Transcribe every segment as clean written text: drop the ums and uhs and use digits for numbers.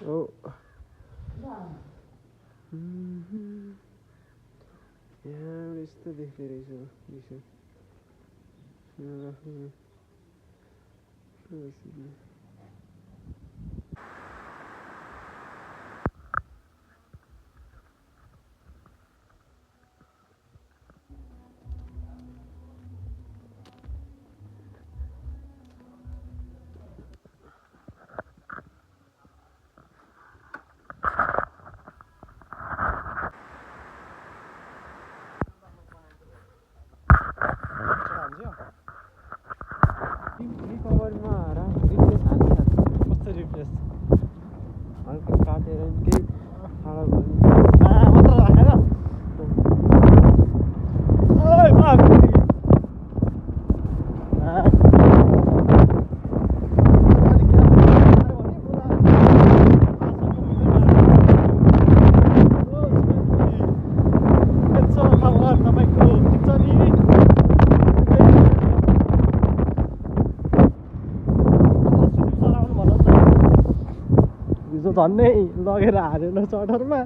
Oh. यहाँ यस्तो देख्ने रहेछ दिसो रिकभरमा रिप्लेस हालिहाल्छ कस्तो रिप्लेस हल्का काटेर केही खाडा भयो मात्र राखेर ओइ बाप झन्नै लगेर हालेन चटरमा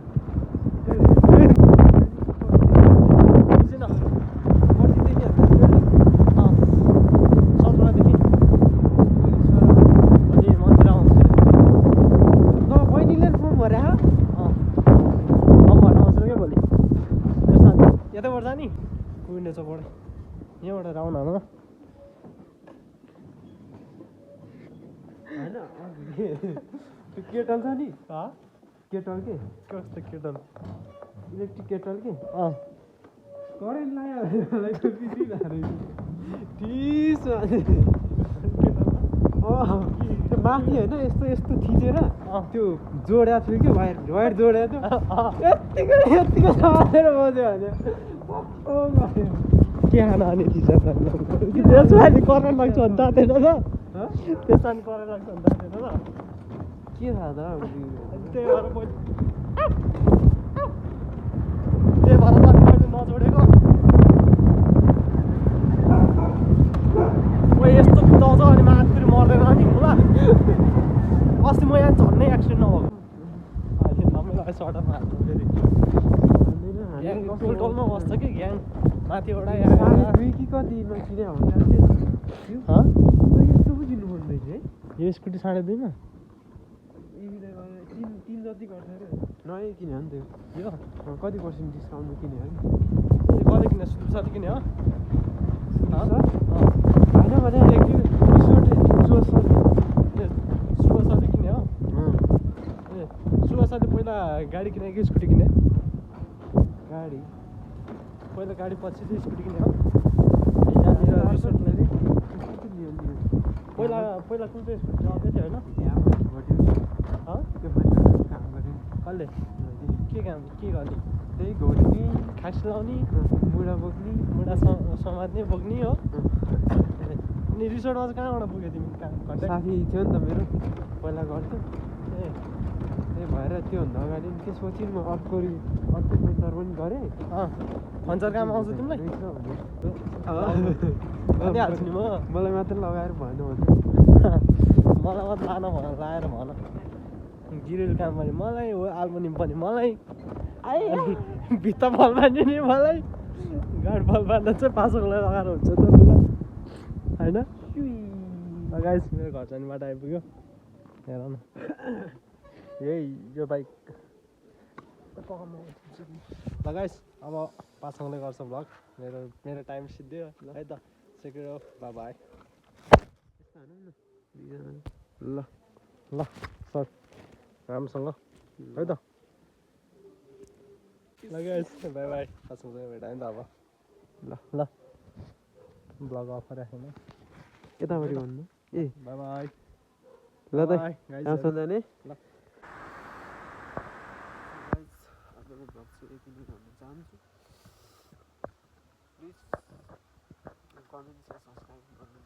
यतैबाट जाने कुहिने चोकबाट यहाँबाट राउन्ड हाल्नु होइन केटल छ नि केटल के कस्तो केटल इलेक्ट्रिक केटल के करेन्ट लाग्यो त्यो माथि होइन यस्तो यस्तो थिचेर त्यो जोडेको थियो कि वायर जोडेको थियो यत्तिकै समातेर बज्यो भने के खाना अनि त्यसमा नि करेन्ट लाग्छ भने तातेन त त्यसमा नि करेन्ट लाग्छ भने तातेन त के थाहा त त्यही भएर नजोडेको यस्तो कुदाउँछ अनि माथि मर्दैन नि होला अस्ति म यहाँ झन्नै एक्सिडेन्ट नभएको अहिले नमेलाई सडकमा हाल्नु फेरि टोल टोलमा बस्छ कि ग्याङ माथिबाट दुई कि कति नकिने हुन्छ यस्तो पो दिनुपर्ने रहेछ है यो स्कुटी 2.5मा तीन जति गर्छ अरे नयाँ किन्यो नि त्यो यो कति पर्सेन्ट डिस्काउन्टमा किन्यो अरे कति किने साथी किने हो होइन भने सुभाषले किने हो ए सुभाषले पहिला गाडी किने कि स्कुटी किने गाडी पहिला गाडी पछि चाहिँ स्कुटी किने हो पहिला कुन चाहिँ स्कुटी चल्दै थियो होइन कसले के काम के गर्ने त्यही घोड्ने खास लाउने मुढा बोक्ने मुढा समात्ने बोक्ने हो अनि रिसोर्टमा चाहिँ कहाँबाट पुग्यो तिमी साथी थियो नि त मेरो पहिला गर्थ्यो ए त्यही भएर त्योभन्दा अगाडि त्यसपछि म अर्को पेन्चर पनि गरेँ फन्चर काम आउँछ तिमीलाई हाल्छु नि म मलाई मात्र लगाएर भएन भने मलाई मात्र लाएर भन गिरेल काम पनि मलाई हो एल्मुनियम पनि मलाई भित्ता बल बाँध्ने नि मलाई गाड बल बाँध्दा चाहिँ पासोकलाई लगाएर हुन्छ त होइन गाइस मेरो घर जाने बाटो आइपुग्यो हेर न यही यो बाइक ल गाइस अब पासोकले गर्छ भ्लग मेरो टाइम सिद्धियो है त सेक्रेट अफ बाई ल ल सर राम्रोसँग है त ल गाइस बाई बाई पासोकले भेटायो नि त अब ल ब्लग अफ राखेन यतापट्टि भन्नु ए बाई बाई ल त कहाँसम्म जाने ल आजको भ्लग चाहिँ यति नै भन्न चाहन्छु प्लिज कमेन्ट र सब्सक्राइब गर्नु